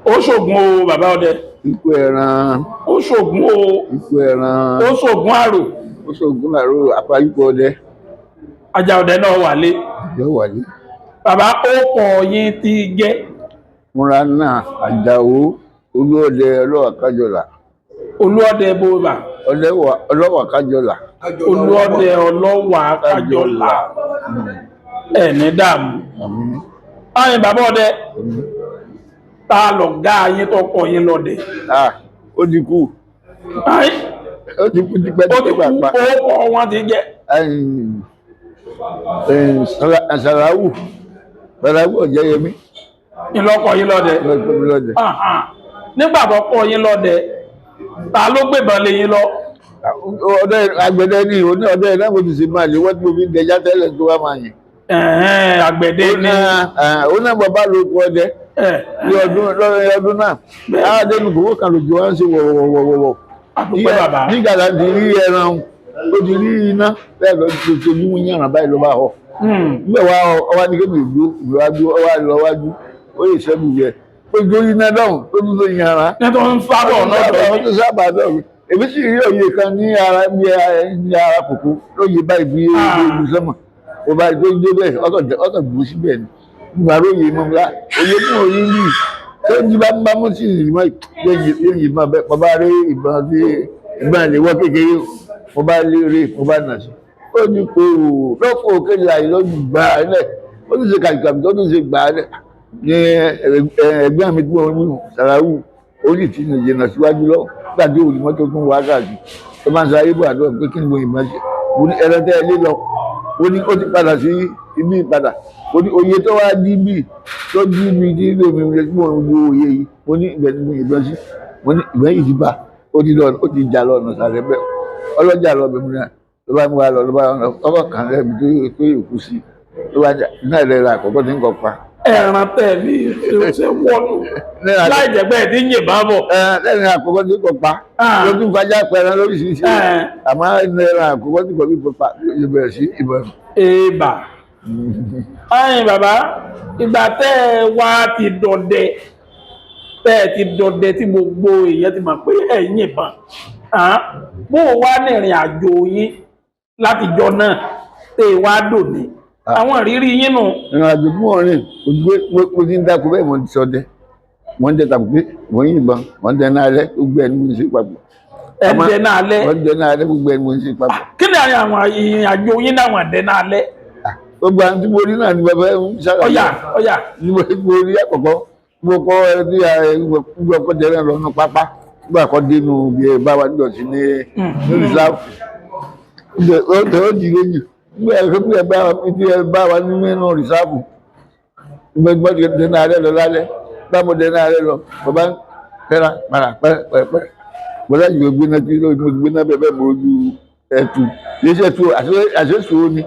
ó ṣògùn o bàbá ọdẹ. ikú ẹran. ó ṣògùn o. ikú ẹran. ó ṣògùn àrò. ó ṣògùn àrò àpáyípo ọdẹ. ajá ọdẹ náà wálé. yóò wálé. bàbá ó kọ yín ti jẹ́. múra náà Àjàó Olúọdẹ ọlọ́wà kájọlà. Olúọdẹ bóbá. ọlọ́wà kájọlà. Olúọdẹ ọlọ́wà kájọlà. ẹni dààmú. ayin bàbá ọdẹ ta lọ gá yín tó kọ yín lọdẹ. ó ti kú. ó ti kú tipẹ́ pàpà. ó kọ wọn ti jẹ. Sàràwù Ọ̀jẹ́yẹmí. ìlọkọ yín lọdẹ. nígbà tó kọ yín lọdẹ ta ló gbébọn lé yín lọ. ọdẹ àgbẹ̀dẹ ni ọdẹ náà mo ti ṣe máa lè wọ́n tí mo fi ń dẹjá tẹ́lẹ̀ tó wá máa yìn. àgbẹ̀dẹ ni. ó náà bàbá ló kọ ọdẹ ní ọdún náà àádẹ́nu kòkó kan lòjò wá ń ṣe wọ̀wọ̀wọ̀wọ̀. nígbà tá ti rí ẹran ó ti rí iná bẹ́ẹ̀ lọ tó tójú mú yàrá báyìí ló bá họ. nígbà wá ọwá ní kébì ìgbéwájú ọwá lọ wájú ó lè ṣẹ́gun yẹ ó jórí iná dáhùn tó tún tó yàrá. tó ń sábà náà lọ tó sábà náà èmi sì rí òye kan ní ara kòkó lóye báyìí bí ewu sọmọ ó bá tó dé bẹ́ẹ̀ ọkọ̀ gbó síbẹ̀ ni nígbà tó yẹ mọ́ bá òye fún òye yìí tó ń jí bá mú sí ìmọ̀ yéyìn mọ́ bẹ́ẹ̀ mo bá rí ìbọn tí ìbọn àlewọ́ kékeré mo bá lérè mo bá nà sí ó ní kò lọ́fọ̀ òkèlè àìlọ́jù gbà á lẹ̀ ó tún ṣe kàkàkì tó tún ṣe gbà á lẹ̀ ní ẹgbẹ́ mi tí wọ́n mú Sàràwù ó sì ti jìnnà síwájú lọ gbàdé òní mọ́tò tún wá káàkiri tó máa ń sa ayébò àdó pé kí ni mo yìnbọn ṣe mo ní ẹran tẹ́ ẹ lé lọ ó ní ó ti padà sí ibi ìpadà ó ní oyè tó wá dí bì tó dí mi tí lómi rẹ tí mo ń lo oyè yìí mo ní ìbẹ̀ ni mo yìnbọn sí mo ní ìbẹ̀ yìí ti bá ó ti jà lọ ọ̀nà sàrẹ́ bẹ́ẹ̀ ọlọ́jà lọ bẹ̀rẹ̀ náà ló bá mú wa lọ ló bá ọkọ̀ kan lẹ́bi tó yòókù sí ló bá jà náà lẹ́ra àkọ́kọ́ tí ń kọ pa. ẹran tẹ̀lé ṣe wọ́nù láì jẹ́ pé ẹ̀dín yìnbọn bọ̀. lẹ́yìn àkọ́kọ́ tí kò pa ló tún fajá pẹ̀rẹ̀ lóríṣiríṣi àmọ́ ẹran àkọ́kọ́ tí kò bí kò pa ló bẹ̀rẹ̀ sí ìbọn. èèbà ayin bàbá ìgbà tẹ́ ẹ wá ti dọdẹ tí gbogbo èèyàn ti mọ̀ pé ẹ̀ yìnbọn bó o wá ní ìrìn àjò yín látijọ́ náà tẹ́ ẹ wá dòní àwọn ìrírí yín nù. ìrìn àjò fún ọ̀rìn mo ti ń dáko bẹ́ẹ̀ mo ti sọdẹ mo ń dẹ tàbí pé mo ń yìnbọn mo ń dẹ náà alẹ́ gbogbo ẹni mo ń ṣe papọ̀. ẹ ń dẹ náà alẹ́. mo ń dẹ náà alẹ́ gbogbo ẹni mo ń ṣe papọ̀. kí ni àwọn ìrìn àjò yín náà dẹ náà alẹ́. gbogbo àwọn tí mo rí náà ni bàbá ẹ ń sára. ọ̀yà. ni mo rí àkọ́kọ́ mo kọ́ ẹbí gbogbo ọkọ̀ jẹ́rẹ̀ lọ́nà pápá gbogbo àkọ́ dénú bí ẹ bá wa nídọ̀tí ní rìsáàfù ó di lóyún bí ẹ bá wa nínú rìsáàfù gbogbo dẹ́nà alẹ́ lọ lálẹ́ bámo dẹ́nà alẹ́ lọ bàbá ń fẹ́ra para pẹ́rẹ́pẹ́rẹ́ bọ́lá yìí gbéná tí mo gbéná bẹ́ẹ̀ mo ju ẹ̀tù yéṣẹ́ tó àṣẹ́sòó ni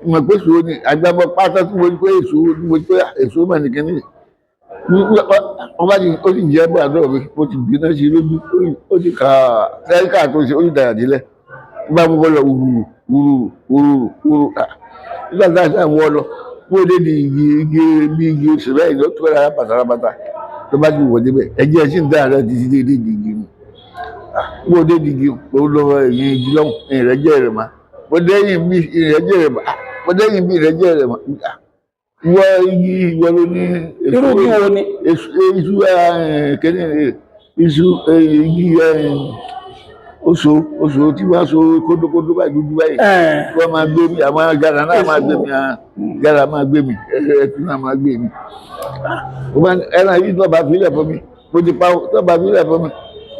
ìmọ̀ pé sòó ni àgbàbọ̀ pátá tí mo rí pé èso mà ní kíní wọ́n bá ti ó sì jẹ́ bọ́ àdó mi mo ti gbéná sí lójú ó ti kà sẹ́ríkà tó ṣe ó sì dàyà dílẹ̀ nígbà mo bọ́ lọ wùrù nígbà tá a ṣe àwọn ọlọ bó dé di igi oṣù bẹ́ẹ̀ ló tó rárá pátápátá tó bá ti wọ̀ débẹ̀ ẹ̀jẹ̀ sì ń dá àárẹ̀ títí dé di igi mu bó dé di igi mo lọ ẹ̀yìn igi lọ́hùn ìrẹ́jẹ̀ rẹ̀ mà mo dẹ́yìn bí ìrẹ́jẹ̀ rẹ̀ mà wọ igi ìwọ ló ní irú kí wo ni iṣu kéde iṣu igi oṣù tí wọ́n so kódókódó báyìí dúdú báyìí wọ́n máa gbé mi àwọn gàrà náà máa gbé mi gàrà máa gbé mi ẹtù náà máa gbé mi ẹran yìí tó bá filẹ̀ fún mi mo ti pa tó bá filẹ̀ fún mi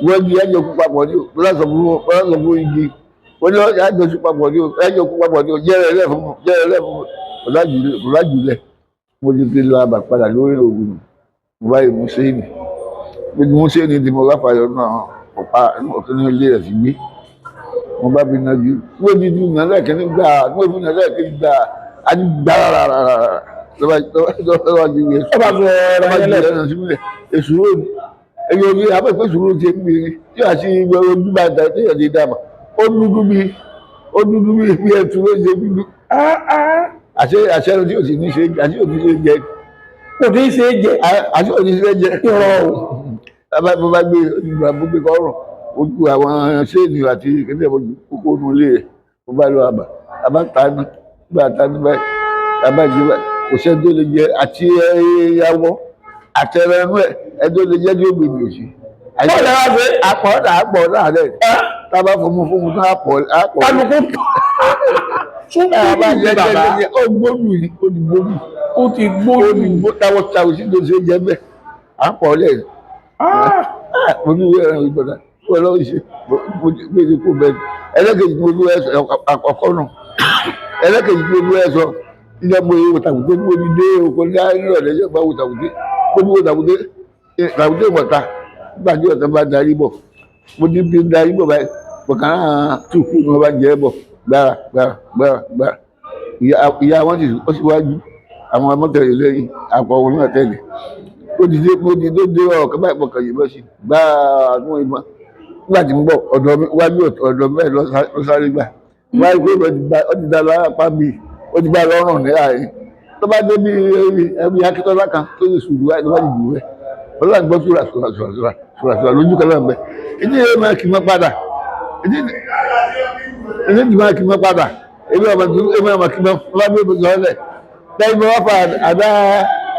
wọ́n di ẹjọ́ kú papọ̀ ní o lọ́sọ̀ fún igi wọ́n ní ẹjọ́ kú papọ̀ ní o ẹjọ́ kú papọ̀ ní o jẹ́rẹ̀ lẹ́ fún mi ọ̀làjùlẹ̀ mo ti fi lọ àbà padà lórí ògùn mo báyìí mú sẹ́ni tí mo bá fàyọ náà ọ̀pá ọ̀tún ní ilé rẹ̀ sí gbé mo bá bí nájú wọ́n ti dùn náà lẹ́ẹ̀kẹ́ nígbà wọ́n fi náà lẹ́ẹ̀kẹ́ nígbà á ti gbà rárá lọ́wọ́ ti gbé ẹ̀rọ sílẹ̀ èso òní ẹ̀yọ́ ní abẹ́pẹ́ sòrò ti ń gbèrè tí a sì gbẹ ojú bá da tí yẹn ti dà mà ó dúdú bí ẹtù ló ṣe dúdú àṣẹ tí o sì ní ṣe àti òbí ṣe jẹ kò ní í ṣe é jẹ àti òní ṣe jẹ ìrọ̀ o. bàbá bó bá gbé ìgbà bó gbé kọ́rọ̀ ojú àwọn ṣéènì àti ìkéde ojú kókó inú ilé rẹ̀ bó bá lọ àbá tánú nígbà tánú báyìí bàbá jẹ báyìí kò sẹ́ni tó lè jẹ àti ẹyàwó àtẹrẹ ẹnu ẹ ẹni tó lè jẹ tí ó gbèbè òsì. bọ́ọ̀lù ẹ̀ wá pé àpọ̀ náà rẹ̀ tábà fọmú tó àpọ̀. kálukú tún àbá gbójú jẹ bàbá ó gbójú ni ó ti gbójú ó ti gbójú. táwọn sí tó ṣe jẹ bẹ́ẹ̀ àpọ̀ lẹ́yìn. mo ní ìwé ẹ̀rọ ìgbọ̀dá wọ́n lọ́wọ́ ṣe mo ti kó bẹ́ẹ̀ ẹlẹ́kẹ̀jì mo lú ẹ̀sọ́ àkọ́kọ́ náà ẹlẹ́kẹ̀jì mo lú ẹ̀sọ́ nígbà mo yẹ wòtàkùté mo ti dé oko ní ìrọ̀lẹ́ ṣe gba wòtàkùté mo ní wòtàkùté ìwọ̀ta nígbà tí ọ̀tá bá darí bọ̀ mo ti fi darí bọ̀ báyìí bọ̀kàn náà tù kú ni wọ́n bá jẹ́ bọ̀ gbára ìyá wọn sì wájú àwọn ọmọkẹ̀lẹ̀ lẹ́yìn àpọ̀wọ̀n náà tẹ̀lé ó ti dé ọ̀kẹ́ báyìí pọ̀kàn yìí bọ́ sí gbáà ní ìbọn nígbà tí ń bọ̀ wájú ọ̀dọ̀ mẹ́rin lọ sáré gbà wáyé pé ó ti dá lára pa bíi ó ti bá lọ́rùn ní àárín tó bá dé bí ẹbí akíntọ́lá kan tó lè sùúrù wáyé tó bá dìbò rẹ̀ wọ́n láti gbọ́ sùràsùrà lójú kan náà bẹ́ẹ̀ ìdí yẹn máa kì í mọ́ padà ìdí yẹn máa kì í mọ́ padà ebi ọmọ kì í mọ́ bá bí ó sọ ọ́ lẹ̀ lẹ́yìn bá wà fà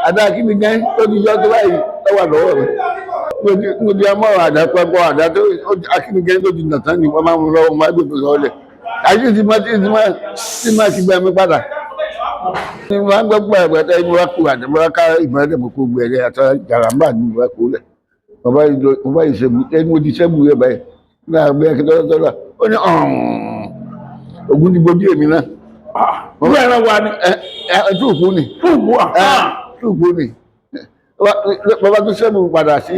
àdá kí ni gán tó ti yọ tó báyìí lọ́wọ́ lọ́wọ́ rẹ̀ mo di ọmọ àdá pẹ́pọ́ àdá tó akínigẹ́ tó ti nàtán ni wọ́n máa ń lọ́wọ́ máa gbé sọ ọ́ lẹ̀ àyè tí máa ti gbẹ mi padà ní wọ́n gbọ́ pé ẹgbẹ̀ta ìmúra kú àdébọ́lá ká ìmọ̀ ẹ̀dẹ̀mọ̀ kó gbẹ̀rẹ̀ àti jàràmbá ní ìmúra kó lẹ̀ bàbá ìṣẹ́gun ẹni mo ti ṣẹ́gun rẹ̀ báyìí ní àgbẹ̀ akíntọ́lá ó ní ogun ti gbójú èmi náà. Ìlú ẹran wa ni. Túùkú ni. Túùkú ni. Bàbá tó ṣẹ́gun padà sí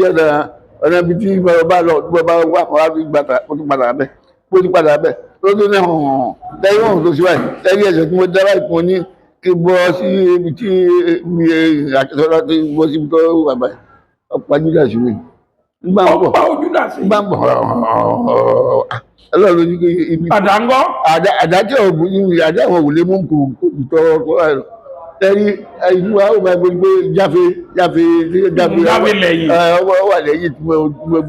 ọ̀nà ibi tí bàbá lọ bàbá wà wá fi gbàtà ó tún padà bẹ́ẹ̀ ó tún padà bẹ́ẹ̀ ó tún ní lẹ́yìn ọ̀hún tó ṣe báyìí lẹ́yìn ẹ̀sẹ̀ tí mo dá báyìí fún un ní kí bọ́ sí ibi tí mi àkẹ́sọ́lá tó bọ́ síbi tó wà báyìí ọ̀pá júdà sí mi. Ọ̀pá ojúdà sí. Nígbà ń bọ̀ ọlọ́run ní ibi. Àdáńgọ́. Àdájọ́ àdá àwọn òwúlé mú kò tọ́ ọ̀rọ̀ ẹ̀rí ìlú wa ó máa gbé jáfe lẹ́yìn. Ọwọ́ wà lẹ́yìn tí mo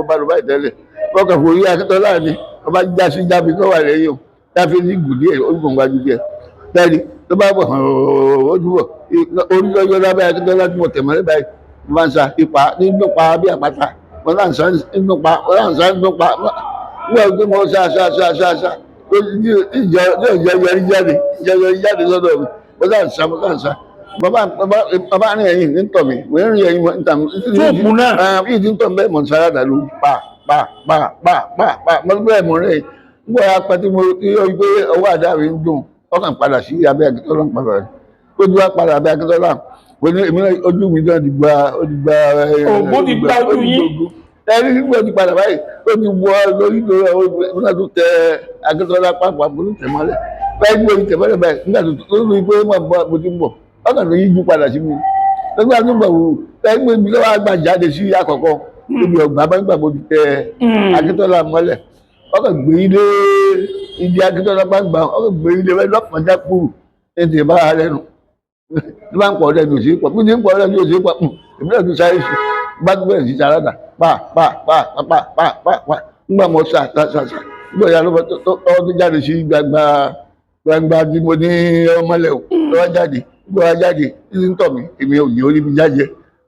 bá lọ báyìí tẹ́lẹ̀. Wọ́n kàn fòrí akẹ́tọ́lá ni wọ́n bá já sí jáfe tó wà lẹ́yìn o. Jáfe ní gùdí ẹ̀ ó gbọ̀n wájú díẹ̀. Bẹ́ẹ̀ni tó bá bọ̀ ó dúró orílẹ̀-èdè lábẹ́ akẹ́tọ́lá tí mo tẹ̀ mọ́lẹ́ báyìí máa ń sa ipa nínú pa bí àpáta wọ́n láǹsá nínú pa wọ́n gbé mọ́ ṣá ìjọ yọrí jáde lọ́dọ̀ mi wọ́n láǹsá bàbá ní ẹ̀yìn ní tọ̀ mi wọ́n rí ẹ̀yìn níta mi. Tóòpù náà. Bí ìdí ń tọ̀ bẹ́ẹ̀ mọ̀ sáradà ló pa mọ́ bẹ́ẹ̀ mọ̀ rẹ̀ ń gbọ́ apá tí mo yọ pé ọwọ́ àdá mi ń dùn ọkàn padà sí abẹ́ akíntọ́lá ń padà rẹ̀ ó ti wá padà abẹ́ akíntọ́lá pé èmi náà ojú mi náà ti gba ògbó ti gba ojú yín. Ẹni nígbà tí padà báyìí ó ti wọ lórí ọ̀nà tó tẹ akíntọ́lá pápá mo ní tẹ̀mọ́lẹ̀ báyìí mo ní tẹ̀mọ́lẹ̀ báyìí nígbà tó lórí pé mo ti ń bọ̀ ọkàn tó yíjú padà sí mi nígbà tó gbà wò báyìí mo ní lọ́wọ́ àgbà jáde sí àkọ́kọ́ níbi ọgbà bá nígbà mo ti tẹ akíntọ́lá mọ́lẹ̀ ọkàn gbé ilé ìdí akíntọ́lá bá gbà ọkàn gbé ilé lọ́pàá kúrú ní ti bá rẹ̀ nù ní bá ń pọ̀ lẹ́nu òsì pọ̀ bí ní ń pọ̀ lẹ́nu òsì pọ̀ èmi náà tún sáré sí bá gbé ẹ̀ sí sáradà pa nígbà mọ́ sá nígbà ìyá ló tó jáde sí gbangba tí mo ní ọmọlẹ̀ ò lọ́wọ́ jáde nígbà wá jáde títí ń tọ̀ mí èmi ò yẹ orí mi jáde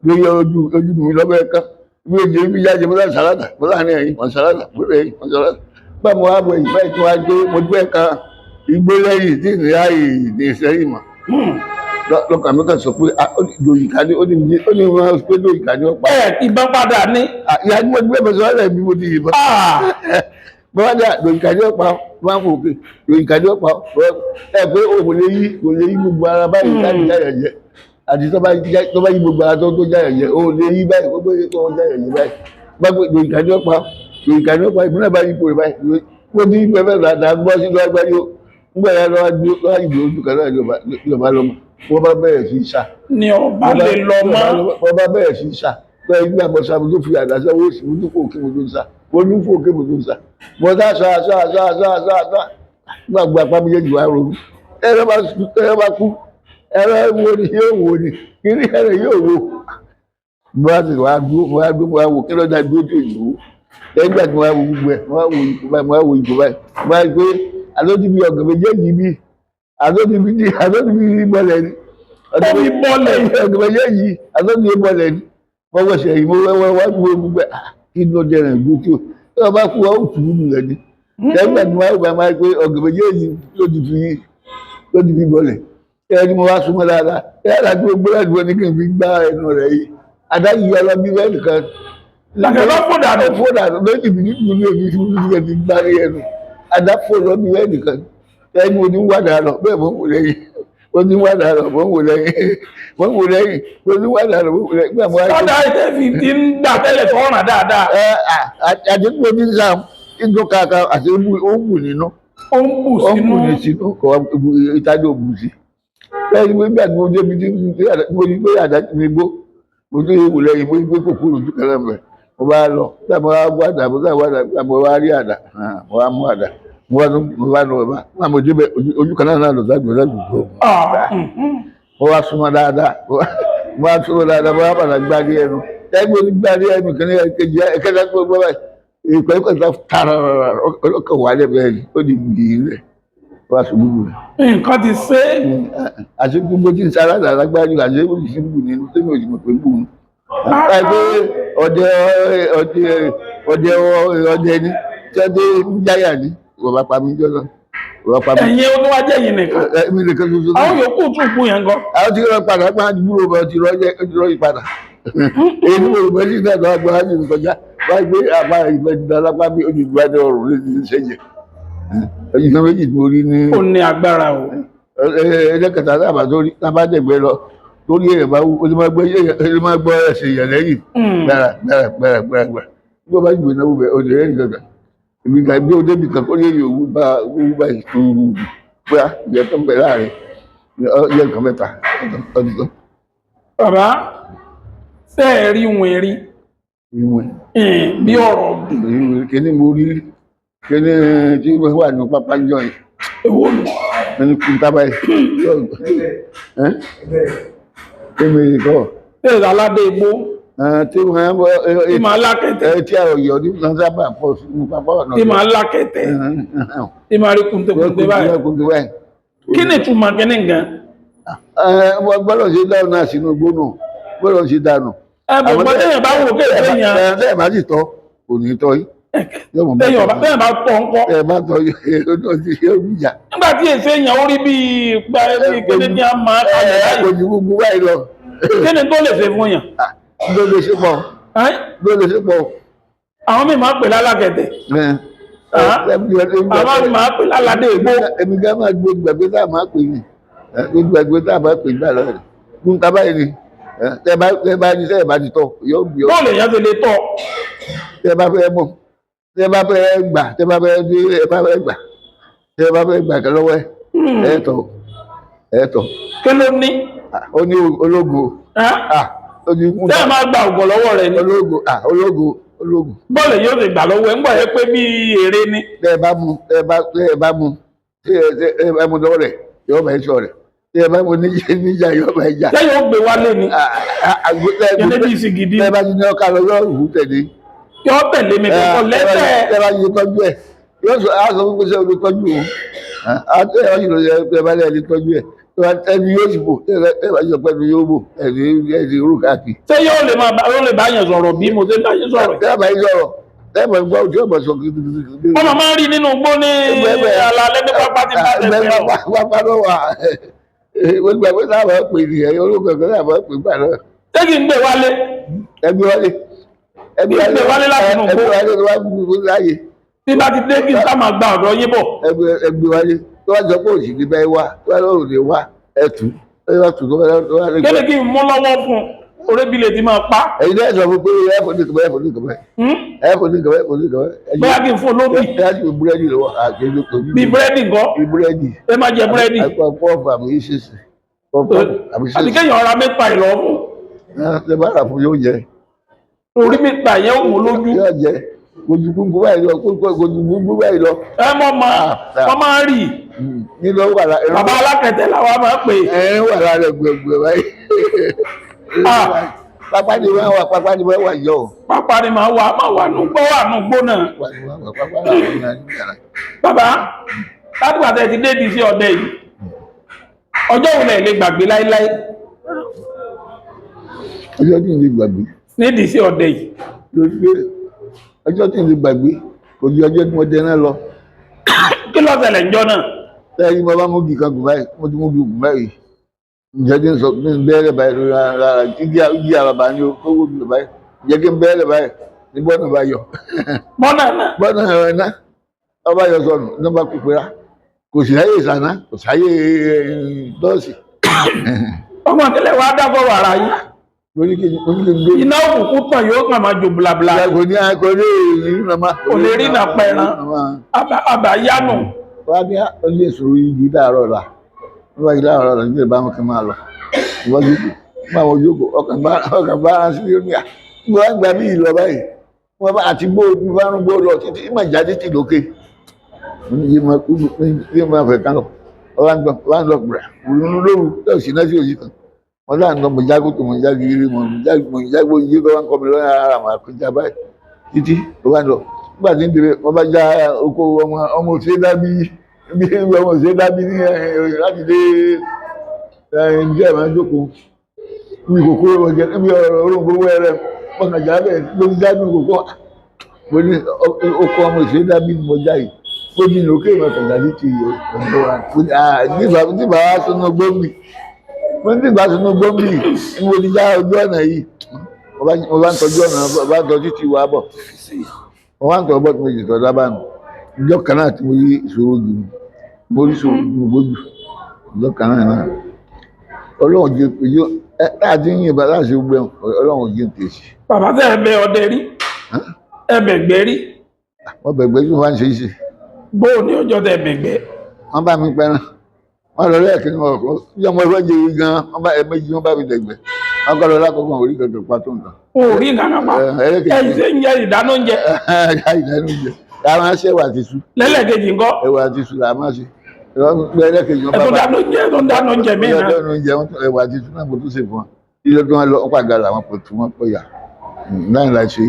lórí ojú mi lọ́wọ́ ẹ̀ka mi ò yẹ orí mi jáde mo láti sáradà mo láàrin ẹ̀yìn mọ̀ sáradà mo rẹ̀ ẹ̀yìn mọ̀ sáradà gbà mo wá bọ̀ ìgbà tí wọ́n á gbé mo gbé ẹ̀ka igbó lẹ́yìn tí ìrìn ààyè ní ìsẹ́yìn mọ̀ lọ́kàn mi kàn sọ pé lóyìnká ni ó ní wọn pé lóyìnká ni ó pa. Ìbọn padà ní. Ìyá ni mo gbé bẹ̀sẹ̀ wálẹ̀ bí mo ti yìnbọn. Bọ́lá lóyìnká ni ó pa máa ń fò pé lóyìnká ni ó pa ẹ pé òun lè yí gbogbo ara báyìí láti jáyà jẹ àti tó bá yí gbogbo ara tó jáyà jẹ òun lè yí báyìí gbogbo yí tó jáyà jẹ báyìí gbàgbé lóyìnká ni ó pa ìpínlẹ̀ bá yí ipò rẹ̀ báyìí mo ní pẹ́pẹ́ rà gbọ́ sí lọ́wọ́ gbáyé ó ń gbọ́ ya lọ́wọ́ ìgbò ojú kan náà ìjọba lọ́mọ wọ́n bá bẹ̀rẹ̀ sí sá. Ni ọba lè lọ mọ́. Wọ́n bá bẹ̀rẹ̀ sí sá pé ìgbà mọ̀ sábà tó fi àdá sá wọ́n sì mú fò kí mo tó ń sá wọ́n ní fò kí mo tó ń sá wọ́n sá gbàgbà apá méjèèjì wá ronú ẹ̀rọ bá kú ẹ̀rọ wo ni yóò wò ni kí ni ẹ̀rọ yóò wò mo wá sì wá dúró mo wá wò kí lọ́dà dúró tó ìlú lẹ́gbàá tí mo wá wo gbogbo ẹ̀ mo wá wo ìgò báyìí mo wá wo ìgò báyìí mo wá gbé àlójú bí ọ̀gàn méjèèjì bí àlójú bí bọ́lẹ̀ ni ọ̀gàn méjèèjì àlójú bí bọ́lẹ̀ ni wọ́n wọ́n ṣe yìí mo wá wo gbogbo ẹ̀ kí ló dé rẹ̀ gbó tó ẹ bá kú wa ó tù ú nìyẹn ni lẹ́gbàá tí mo wá gbà máa gbé ọ̀gàn méjèèjì ló ti fi bọ́lẹ̀ ẹni mo wá súnmọ́ dáadáa ẹ̀rọ tí mo gbé láti wọ́n ní kí n fi gbá ẹnu rẹ̀ yìí adáyí ọlọ́bí bẹ́ẹ̀ nìkan làkẹ́lọ́ fòdà lójì bí nítorí ní èmi tí mo fi gbá rí ẹnu adáfò lọ́bí bẹ́ẹ̀ nìkan ẹni mo ní wádà lọ bẹ́ẹ̀ mo wò lẹ́yìn mo ní wádà lọ mo wò lẹ́yìn mo wò lẹ́yìn mo ní wádà lọ mo wò lẹ́yìn gbà mo wá. sọ́dà ìtẹ́ fi ti ń gbà tẹ́lẹ̀ tó ràn dáadáa. àdínkù ní sáà ìjọ kàkà àti ó ń bù nínú ó ń bù sínú kọ́ ìtajà ò bù sí lẹ́yìn pé nígbà tí mo débi tí mo ní pé àdájú mi gbó mo tó yẹ wò lẹ́yìn mo ní pé kòkó lójú kan lẹ́mẹ̀ mo bá lọ tí mo bá wá dà mo bá wá dà mo bá rí àdá mo bá mú àdá mo bá lọ bá mo débẹ̀ ojú kan náà lọ dájú gbó mo bá súnmọ́ dáadáa mo bá súnmọ́ dáadáa mo bá padà gbárí ẹnu lẹ́yìn mo ní gbárí ẹnu kan ní ẹ̀kejì ẹ̀kẹta tó gbọ́ báyìí ìpẹ́ ìpẹ́ta tààrà ọlọ́kàn wà lẹ́bẹ̀ẹ́ ni ó di gbìyànjú rẹ̀ wá ṣubú rẹ̀. nǹkan ti ṣe. àti gbogbo tí ń sára lágbájú àti gbogbo tí ń bù nínú tó ní òjìmọ̀ pé ń bù ú. láìpẹ́ ọdẹ ní tẹ́tẹ́ ń jáyà ní bàbá pa mí jọ́nà. ẹ̀yin ó tó wá jẹ́ yìí nìkan. mi nìkan tuntun. àwọn yòókù tún kú yẹn gan. àwọn tí wọ́n padà pa àdúgbò bọ̀ ti rọ́ ìpadà. èyí ni mo bẹ́ sí ìdájọ́ àgbà láti kọjá wáyé pé àbá ìbẹ̀dùn alápá bí olùdíwájú ọ̀rùn lè ti ṣẹ́jẹ̀. ẹ̀yìn kan méjì tó rí ní. ó ní agbára o. ẹlẹ́kẹta tábà tó rí tábà dẹ̀gbẹ́ lọ torí èèyàn bá wú ó lè máa gbọ́ ẹsẹ̀ èèyàn lẹ́yìn gbẹ̀rẹ̀ bí wọ́n bá gbé náà wúbẹ̀ ó lè rẹ́yìn gàgà èmi gà bí ó débi kan ó lè yọ owó bá ìṣòro bóyá ìyẹn tó ń bẹ̀ láàrin yẹ nǹkan mẹ́ta ọdún tó. bàbá ṣe é rí wọn rí bí ọ̀rọ̀ kíní mo rí kíní tí wọ́n wà ní pápá jọ yìí èwo lò ẹni kí n tábà yìí èmi kọ́ èrè aládé igbó tí wọ́n bọ́ tí màá lákẹ̀tẹ̀ tí a yọ̀ ní sábà pọ̀ sí pápá ọ̀nà tí màá lákẹ̀tẹ̀ tí màá rí kùntùkùntù báyìí kí ni ìtumọ̀ kíní gan. wọ́n gbọ́dọ̀ ṣe dáhùn náà sínú gbónú gbọ́dọ̀ ṣe dànù. ẹ̀bùn gbọ́dọ̀ yẹn bá wò kéèké yẹn. ẹ̀ bá sì tọ́ kò ní tọ́ yìí. bẹ́ẹ̀ bá tọ̀ ń kọ́. ẹ̀ bá tọ́ yóò ti ṣe òbíjà. nígbà tí èsè èèyàn ó rí bíi kíni ní a máa kalẹ̀ báyìí. kò ní gbogbo báyìí lọ. kíni tó lè ṣe fún yàn. ló lè ṣe pọ̀. ló lè ṣe pọ̀. àwọn mi máa pè lálákẹ̀tẹ̀. àwọn mi máa pè láládé igbó. èmi gá máa gbé gbàgbé tá a máa pè ní gbàgbé tá a máa pè gbà lọ́rẹ̀ fún tábàyè ni tẹ bá ní sẹ́yìn bá ti tọ̀ yóò gbé ọ. bọ́ọ̀lù èèyàn ti lè tọ̀. tẹ bá fẹ́ mọ̀ tẹ bá fẹ́ gbà tẹ bá fẹ́ gbà tẹ bá fẹ́ gbà kan lọ́wọ́ ẹ tọ̀. kí ló ní. ó ní ológun. tẹ́ ẹ máa gba ògùn lọ́wọ́ rẹ ni. ológun. bọ́ọ̀lù yóò ti gbà lọ́wọ́ ẹ ń gbọ́ yẹ pé bí èrè ni. tẹ ẹ bá mu lọ́wọ́ rẹ̀ yóò bá ẹ sọ rẹ̀ tí ẹ bá mo níjà yóò bá ẹ jà. lẹ́yìn ó gbé wálé ni. kẹ́lẹ́ bí isi gidi. tẹ ẹ bá ti ní ọkà lọ yóò hù tẹ̀lé. yóò tẹ̀lé mi kọ́kọ́ lẹ́sẹ̀. tẹ ẹ bá ti tọ́jú ẹ yóò sọ àṣọ fún pèsè olú tọ́jú o. ẹ bá yìí tẹ ẹ bá lẹ́yìn tọ́jú ẹ ẹni yóò sì bò ẹ bá yọ pẹ́ẹ́nu yóò bò ẹni rú káàkiri. ṣé yóò lè bá yẹn sọ̀rọ̀ bí mo ṣe bá yẹn sọ̀rọ̀. tẹ ẹ bá yín sọ̀rọ̀ tẹ ẹ bá gbọ́ ojú ọ̀bọ̀ sọ kìkìkìkì. wọ́n máa ń rí nínú gbó ní alalẹ́ ní pápá tí bá tẹ̀ fẹ́ wọ́n gbà pé sáà máa pè nìyẹn olóògbé ẹ̀kọ́ sáà máa pè gbà náà. ṣé kí n gbé wálé. ẹgbẹ́ wálé láti nù ẹgbẹ́ wálé ló wá gbogbo láàyè. tí bá ti dé kí n sá máa gba ọ̀dọ̀ yín bọ̀. ẹgbẹ́ wálé tó wá sọ pé òsì ní bẹ́ẹ̀ wá tó wá lọ́rùn lè wá ẹ̀tù tó wá lè. kéde kí n mú lọ́wọ́ fún orébílẹ̀ tí máa pa. ẹ̀yin náà sọ fún pé ẹ̀fọ́ ní kàbẹ́ bóyá kí n fún olóbì. láti fi búrẹ́dì lọ́wọ́ àgbẹ̀lú tó bí búrẹ́dì gan. bí búrẹ́dì. ẹ má jẹ búrẹ́dì. pọ́ọ̀fù àmì ìṣesì. àbí kéèyàn ọ̀rá mẹ́ta ìlọ fún. ṣe bá rà fún yóò jẹ. orí mẹ́ta yẹn ò mú lójú. yóò jẹ gojúgbùngbù báyìí lọ gojúgbùngbù báyìí lọ. ẹ mọ máa rí nílò wà lára bàbá alákẹ̀tẹ̀ làwọn máa ń pè ẹ̀rín wà lára gbẹ̀gbẹ̀ báyìí. Pápá ni wọ́n wà, pápá ni wọ́n wà yọ. pápá ni máa wà nùgbọ́ wà nùgbó náà. Pápá làwọn ènìyàn ní yàrá. bàbá látìgbà tẹ́ ti dé di sí ọdẹ yìí ọjọ́ wo lẹ lè gbàgbé láíláí Ọjọ́ tí n lè gbàgbé nídìí sí ọdẹ yìí. lórí pé ọjọ́ tí n lè gbàgbé kò ju ọjọ́ tí mo dẹ náà lọ. kí ló ṣẹlẹ̀ ńjọ́ náà. Lẹ́yìn mo bá mú kí kan gùn báyìí, mo ti mú kí gùn báyìí. Ǹjẹ́ kí n sọ kí n bẹ́ẹ̀rẹ̀ báyìí lórí ara igi àràbà ni ó wó mi báyìí. Ǹjẹ́ kí n bẹ́ẹ̀rẹ̀ báyìí ní bọ́ọ̀nà bá yọ. mọ́nà náà. Bọ́ọ̀nà ẹ̀rọ iná ọba yọ sọnù ní ọba kúpẹ́rà. Kò sí ayé ìsàná, kò sí ayé dọ́ọ̀sì. ọmọ ìdílé wa dá fọwọ́ ara yìí. Oníkèé iná òkùnkùn tàn yóò kàn máa jò blabla. kò ní ìrìn nàmá. kò lè rí nà pẹ̀ràn àbáyánu. Wọ́n á ní ọjọ́ ìṣòro igi láàárọ̀ la. Wọ́n bá yí láàárọ̀ la nígbà bá wọn kí n máa lọ. Wọ́n ti kù. Máa wọ jókòó ọkàn bá ara sí omi à. Wọ́n á gbà mí ìlọ báyìí. Wọ́n bá àti gbó bá ń gbó lọ títí ìmọ̀ ìjà títí lókè. Yé máa fẹ̀ kán lọ. Wọ́n á lọ gbà. Òun lóru tó sì náà sí òsì kan. Wọ́n dáa ń lọ mọ̀ jágó tó mọ̀ jágó yìí mọ̀ jágó yìí kọ́ wá ń kọ́ mi lọ́yà ara mà kọjá báyìí. Títí wọ́n á lọ. Nígbà tí ń dèrè wọ́n bá já oko ọmọ òṣèré dábí bí ọmọ òṣèré dábí ní láti dé ǹjẹ́ ẹ̀ máa ń jókòó ní ìkòkó ọjọ́ níbi orúnkọ wẹ́rẹ́ pọ̀nàjà bẹ́ẹ̀ ló ń dánú ìkòkó mo ní oko ọmọ òṣèré dábí ní mo já yìí ó ní òkè ìmọ̀kànlá ní ti ọ̀dọ́ wa nígbà wá sínú gbòmì mo ní nígbà sínú gbòmì ní mo ti já ojú ọ̀nà yìí mo bá ń tọ́jú ọ̀nà bá ń tọ́jú ti wà bọ̀ wọ́n wá ń tọ́ bọ́ tí mo jì tọ́ dábàánu ìjọ kan náà tí mo rí ìṣòro jù mo rí ìṣòro jù gbójú ìjọ kan náà ọlọ́run jẹ́ ìjọ láti ń yìnbọn láti gbẹ ọlọ́run jẹ́ tèṣì. bàbá tẹ ẹbẹ ọdẹ rí ẹbẹ gbẹ rí. wọ́n bẹ̀gbẹ́ tí wọ́n bá ń ṣe é ṣe. bóò ní ọjọ́ tẹ bẹ̀gbẹ́. wọ́n bá mi pẹ́ràn wọ́n lọ lẹ́ẹ̀kẹ́ ní ọkọ̀ bí ọmọ ẹgbẹ́ jẹ́ yìí gan wọ́n bá ẹ̀mẹ́jì wọ́n bá mi dẹ̀gbẹ́ wọ́n kọ́ lọ lákòókò orí kankan pa tó nǹkan. orí nǹkan pa ẹ̀yìn ṣe ń jẹ ìdáná oúnjẹ. ìdáná oúnjẹ la máa ń ṣe ẹ̀wà àti iṣu. lẹ́lẹ́kejì ńkọ́. ẹ̀wà àti iṣu la máa ṣe. ẹlẹ́kejì wọn bá bá tó ń dáná oúnjẹ mí náà. ẹ̀wà àti iṣu náà mo tún ṣe fún wọn. ilé tó wọn lọ wọn pàgà làwọn kò tún wọn pọ̀ yà náà la ṣe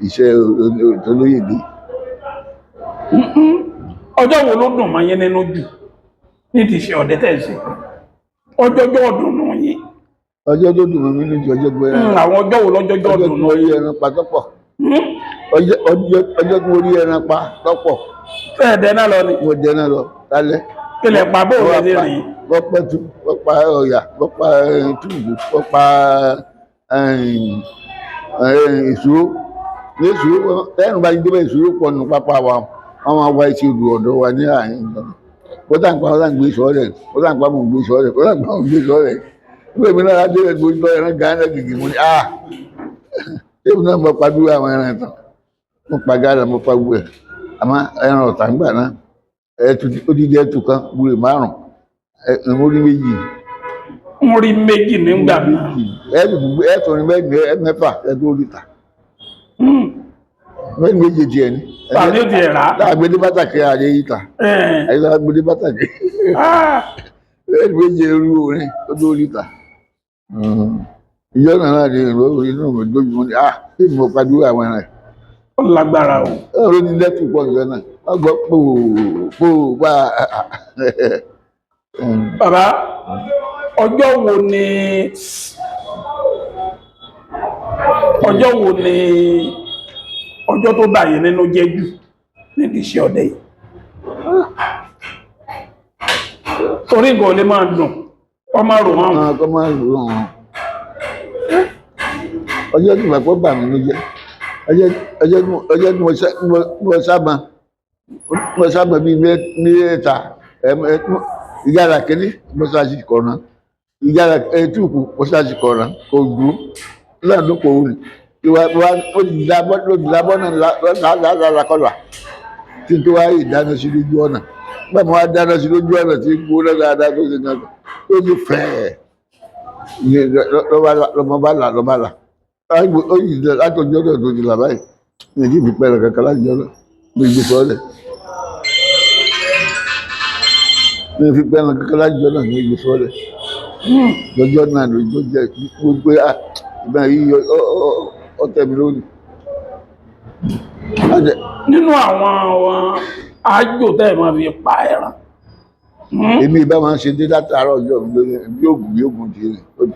iṣẹ́ olóyèdè. ọjọ́ wo ló dùn máa yẹn nínú jù nídìí iṣẹ́ ọdẹ tẹ̀ sí ọjọ́jọ́ ọdún nù yín. ọjọ́ tó dùn mí nínú ọjọ́ gbé ẹran. àwọn ọjọ́ wo lọ́jọ́jọ́ ọdún nù orí ẹran pa tọ́pọ̀. ọjọ́ tó orí ẹran pa tọ́pọ̀. fẹ́ẹ̀ dẹ́ná lọ ni. mo dẹ́ná lọ lálẹ́. kílẹ̀ pa bó o lè rìn. wọ́n pa ọ̀yà wọ́n pa túbù wọ́n pa ìṣòro ní ìṣòro ẹ̀rù bá yí débẹ̀ ìṣòro pọ̀ nù pápá wa wọ́n máa wá etí odò ọ̀dọ́ wa ní àárín ìgbà wọ́n tà ń pa wọ́n tà ń gbé sọ́ọ̀rẹ̀ wọ́n tà ń pa mọ̀ gbé sọ́ọ̀rẹ̀ wọ́n tà ń pa mọ̀ gbé sọ́ọ̀rẹ̀ nígbà èmi náà láti rẹ̀ gbójú ẹran gánà gègé mo ní èmi náà mo pa dúró àwọn ẹran tán mo pa gánà mo pa gbogbo ẹ̀ àmọ́ ẹran ọ̀tá ń gbà náà odidi ẹtù kan gbúre márùn mo rí méjì. mo rí méjì nígbà náà. ẹtù ní mẹ́fà ẹtù oríta mẹ́rin méjì tiẹ̀ ni. tàbí ó ti ẹ̀ rà. láàgbédé bátàkì ààrẹ yìí ta ẹ̀yìn láàgbédé bátàkì mẹ́rin méjì orí orin ọdún oríta. ìjọ náà ní ìró inú mi lójúmọ́ ni bí mo padú àwọn ẹran. ó lágbára o. ẹ̀rọ ní lẹ́tù pọ̀ ìjọ náà wọ́n gbọ́ pòó bá. bàbá ọjọ́ wo ni ọjọ́ tó bá yẹn nínú jẹ́ jù níbi iṣẹ́ ọdẹ yìí torí nǹkan ò lè máa dùn kọ́ máa rò wọ́n. kọ́ máa rò wọ́n ọjọ́ tí ìgbàgbọ́ bà mí ló jẹ́ ọjọ́ tí mo sábà bíi mẹ́ta ìyára kínní mọ́sáàsì kọ̀ọ̀nà ìyára ẹtùkù mọ́sáàsì kọ̀ọ̀nà kò dùn lọ́dún kò wù ní olùdábọ́ náà lárakọ́là tí tó wáyé ìdáná sí lójú ọ̀nà bẹ́ẹ̀ mo wá dáná sí lójú ọ̀nà tí gbóná dáadáa tó ṣe náà tó ní fẹ́ẹ̀ lọ́ba là ó yìí látọjọ́ náà tó ti là báyìí ní ìdí ìfipẹ́ rẹ̀ kankan láti jọ́ náà mo gbé sọ́ọ́lẹ̀. mi fi pẹ́ ẹran kankan lájọ́ náà ní ìlú sọ́ọ̀lẹ̀ lọ́jọ́ náà ló jẹ́ gbogbo ìgbà yìí ọ̀tẹ̀ mi lónìí. Nínú àwọn àjò tẹ́ ẹ̀ máa fi pa ẹran. Èmi ìbá máa ń ṣe dé látàárọ̀ ọjọ́ mi lórí bí ògùn di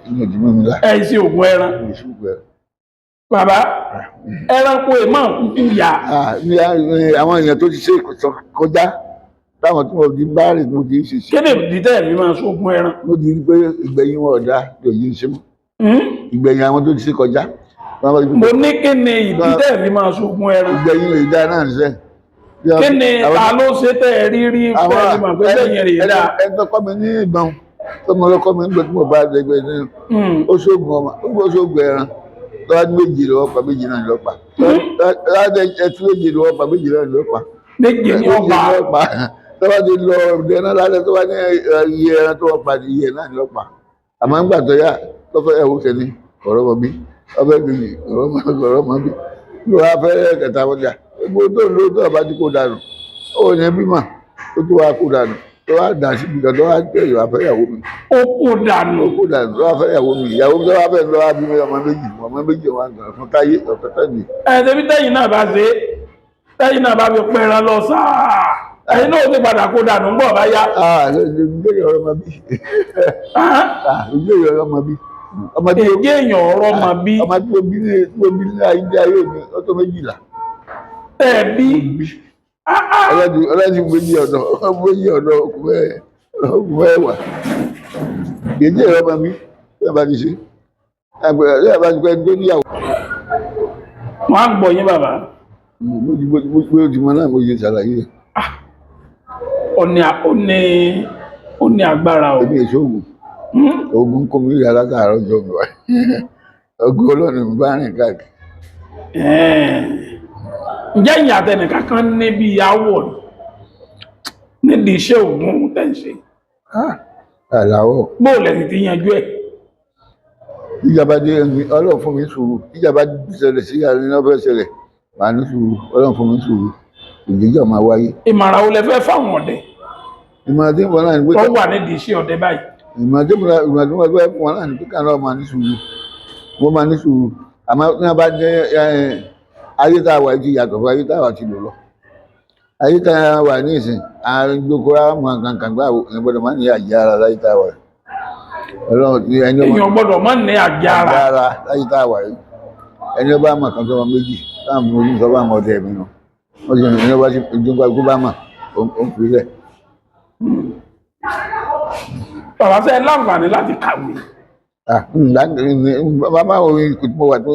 inú ìdímọ̀ mi lá. Ẹ sí ògùn ẹran. Bàbá ẹranko ẹ̀ máa kúkú yà. Ní àwọn èèyàn tó ti ṣe kọjá táwọn tí wọ́n di bá rìn mo ti ṣe ṣe. Kéde ìdílé mi máa sógun ẹran. Mo ti rí pé ìgbẹ̀yìn wọn ọ̀dà lòdì ṣe mọ́. Ìgbẹ̀yìn àwọn tó ti ṣe kọjá. Mo ní kéde ìdílé mi máa sógun ẹran. Ìgbẹ̀yìn rẹ̀ dá náà ṣe. Kéde ta ló ṣe tẹ́ ẹ rírí fún ẹni mà pé lẹ́yìn rẹ̀ dá. Ẹni tó kọ́ mi ní ìbọn tó mọ lọ́kọ́ mi nígbà tí mo bá dẹgbẹ́ ní ó ṣógun ẹran lọ́wọ́ méjì lọ́wọ́ pa méjì náà lọ́pa. Lọ́wọ́ ẹtú méjì lọ́wọ́ pa méjì náà lọ́pa. Méjì ni ọ̀pá. Tọ́wọ́ ti lọ ọ̀dẹ́ná lálẹ́ tó wá ní iye ẹran tó wọ́n pa ní iye náà lọ́pa. Àmọ́ ńgbà tó yá tó fẹ́ ẹ̀wọ́ kẹ́ni ọ̀rọ̀ mọ́ bí ọbẹ̀ gbìyànjú ọ̀rọ̀ mọ́ bí ló wá fẹ́ kẹta wọjà gbogbo tó ń lo tó àbájú kó dànù ó ní bímọ tó tó wá kó dànù tó wá dà síbi kan tó wá gbé ìwà fẹ́yàwó mi. Ó kó dànù. Ó kó dànù tó wá fẹ́yàwó mi ìyàwó tó wá fẹ́ lọ wá bí ọmọ méjì wá gbà fún táyé ọ̀fẹ́ tẹ̀lé. Ṣebí tẹ́yìn náà bá ṣe tẹ́yìn náà bá fi pẹran lọ sáà ẹ̀yin náà ti padà kó dànù ń bọ̀ bá yá. Ìgbéyàwó ọ̀rọ̀ máa bí. Ìgbéyàwó ọ̀rọ̀ máa bí. Èdè èèyàn ọ̀rọ̀ máa bí. Ọmọ tí mo bí ní ayé mi ọtọ́ 12. Ẹ̀bí. Ọlọ́dún méjì ọ̀dọ̀ ọkùnrin ẹ̀wà. Èdè ọ̀rọ̀ máa bí. Bí a bá ti ṣe. Bí a bá ti pẹ́ tó níyàwó. Wọ́n á gbọ́ yín bàbá. Mo ti mọ náà mo yẹ ṣàlàyé. Ó ní agbára o. Èmi èso ògùn. Ògùn kò mí yàrá látàárọ̀ jọ mi wá. Ògùn Ọlọ́run mi bá rìn káàkiri. Ǹjẹ́ ìyá àtẹnìkan kan níbi àwọ̀ nídìí iṣẹ́ ògùn tẹ̀ ń ṣe? Àlàó. Bóòlù ẹ̀sìn ti yanjú ẹ̀. Ìjàmbá dé Ọlọ́run fún mi sùúrù. Ìjàmbá ṣẹlẹ̀ sí àárín ọ̀fẹ́ ṣẹlẹ̀. Màá ní sùúrù. Ọlọ́run fún mi sùúrù. Ìdíjọ́ máa wáyé. Ìmọ̀ràn wo lẹ fẹ́ fáwọn ọdẹ? Ìmọ̀ràn tí mo náà ní pé wọ́n wà nídìí iṣẹ́ ọdẹ báyìí. Ìmọ̀ràn tí mo fẹ́ fún wọn náà ní pé káàárọ̀ máa ní sùúrù. Wọ́n máa ní sùúrù. Àmọ́ tí wọ́n bá jẹ́ ayé tá a wà ti yàtọ̀ fún ayé tá a wà ti lò lọ. Ayé tá a wà ní ìsìn àárín gbogbo àwọn kankan gbà ní gbọ́dọ̀ máa ní àjẹ́ ara láyé tá a wà. Ọlọ́run ti ẹni ọmọ èèyàn gbọ́dọ̀ máa ní àjẹ́ ara láyé tá a wà yìí. Ẹni ọba àmọ̀ kan tó wọn méjì táwọn ọmọ ojú sọ bá àwọn ọdẹ ẹ̀mí náà. Wọ́n ti ẹni ọba ti ìjọba gbogbo àmọ̀ ó ń fi lẹ̀. Bàbá fẹ́ láǹfààní láti kàwé. Bàbá orin ikú tí mo wà tó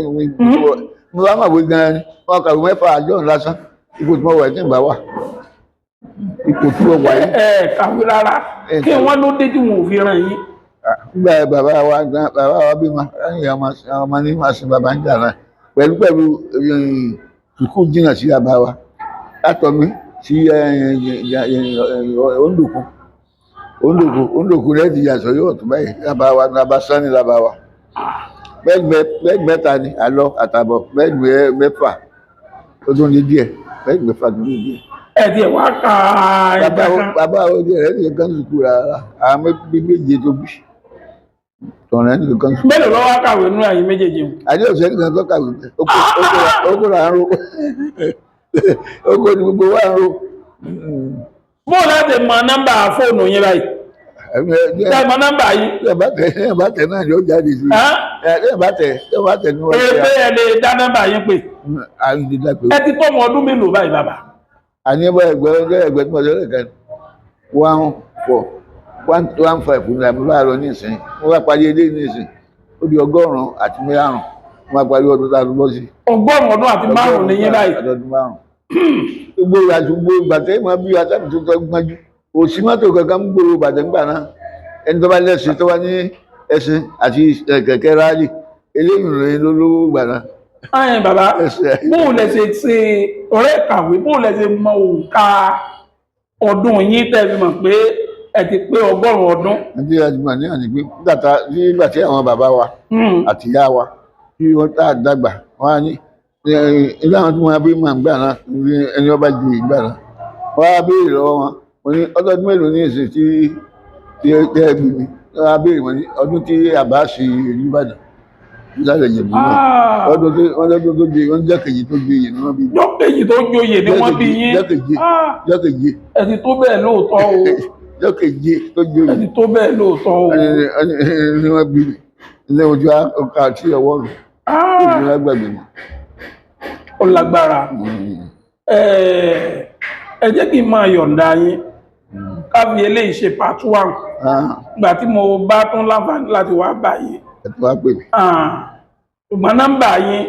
mo bá máa wé gan-an ni wọ́n kàwé 6 àjọ lásán ikú tí mo wà tí ń bá wà. Ikú tí mo wà yìí. Kàwé rárá kí wọ́n ló dé tí wọn ò fi ràn yín. Nígbà bàbá wa bímọ àwọn ọmọ ní máa sin bàbá ń jà náà pẹ̀lú sùkúù jìnnà sí bàbá wa látọ̀ mi sí Ondòkun rẹ̀ ti yàtọ̀ yóò tún báyìí lábá wa lábá sani lábá wa bẹ́ẹ̀ni 3 ni àlọ àtàbọ̀ bẹ́ẹ̀ni 6 tó tún ní díẹ̀ bẹ́ẹ̀ni 6 tó ní díẹ̀. Ẹ̀dì wá ká ẹ̀dá kan. Bàbá òde rẹ̀ ní kankan sùkúù rárá àwọn méje tó bí tọ̀rọ̀ ní kankan sùkúù. Bẹ́ẹ̀ lọ́wọ́ kàwé nínú àyè méjèèjì. Àdé ọ̀sẹ̀ nìkan tó kàwé oko là ń ro oko ni gbogbo wa ń ro. Bó láti mọ nọ́mbà fóònù yín báyìí? Ṣé mọ nọ́mbà yìí? Ẹ bá tẹ̀ náà yóò jáde sí i. Ẹ bá tẹ̀ ní wọ́n ṣe. Ebe ẹ lè dá nọ́mbà yín pè. Ẹ ti tó ọmọ ọdún mélòó báyìí bàbá? Àní ẹgbẹ́ tí mo ṣe lẹ́ẹ̀kan 115 ní àmì bá lọ ní ìsìn wọ́n bá parí ilé ní ìsìn ó di 100 àti 5 wọ́n bá parí ọdún tá a lọ sí. 100 ọdún àti 5 ní yín báyìí. Gbogbo ìgbàtẹ́ ìmọ̀ bí atábì tó tọ́ gbájú òsì mọ́tò kankan ń gbòòrò bàtẹ́ ńgbà náà ẹni tó bá lẹ́sìn tó wá ní ẹṣin àti kẹ̀kẹ́ ráàlì eléyìí rẹ̀ lólówó gbà náà. Ayìn bàbá bóun lẹ ṣe ọ̀rẹ́ kàwé bóun lẹ ṣe mọ òǹkà ọdún yín tẹ́ fi mọ̀ pé ẹ ti pé 100 ọdún. Àti àjùmọ̀ ní àná pé nígbà tí àwọn bàbá wa àti ìyá wa tí wọ́n tá a dàgbà wọ́n á ní ilé àwọn tí wọ́n bí màá gbà náà ẹni ọba ju ìgbà náà wọ́n á béèrè lọ́wọ́ wọn mo ní ọdún mélòó ní ìsìn tí ẹ bí mi wọ́n á béèrè wọn ní ọdún tí àbá ṣe ìlú Ìbàdàn nísàlẹ̀ Ìjẹ̀bú náà ọdún tó gbé wọ́n jẹ́ kejì tó gbé yìí ni wọ́n bí mi. jọ́kejì tó joyè ni wọ́n bí yín. jọ́kejì ẹ ti tó bẹ́ẹ̀ lóòótọ́ o. jọ́kejì tó joyè. ẹ ti tó bẹ́ẹ̀ lóòótọ́ o. ni wọ́n bí mi ní ojú ọkà àti ọwọ́ rẹ̀ ojú lágbàgbé mi. ó lágbára. ẹ jẹ́ kí n máa yọ̀ǹda yín ká fi eléyìí ṣe part 1 ìgbà tí mo bá tún láǹfààní láti wá bá yín. ẹ ti wá pè mí. ṣùgbọ́n nọ́mbà yín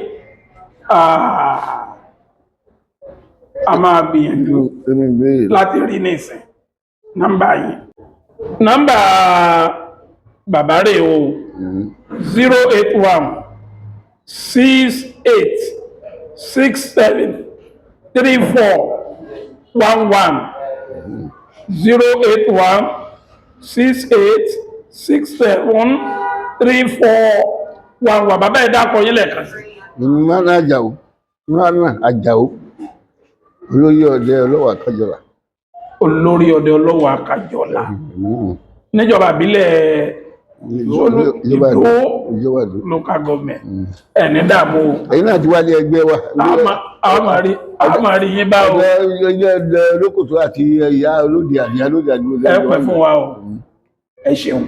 a máa gbìyànjú láti rí nísìn nọ́mbà yín. nọ́mbà bàbá rẹ̀ o 081 68 67 34 11 081 68 67 34 11. Bàbá ẹ̀ dákọ̀ yín lẹ́ẹ̀kan sí. Ìmọ̀ràn Àjàó, ìmọ̀ràn Àjàó, olóyè ọdẹ ọlọ́wọ̀ Àkájọlà. Olórí ọdẹ ọlọ́wọ̀ Àkájọlà. Níjọba ìbílẹ̀ Ìdó local government. Ẹni dààmú. Ẹ̀yin náà ti wá ní ẹgbẹ́ wa. Àwọn máa rí yín bá o. Ẹgbẹ́ olókòtò àti ìyá olóde àdìyá lóde àdìyá. Ẹ pẹ́ fún wa o. Ẹ ṣeun.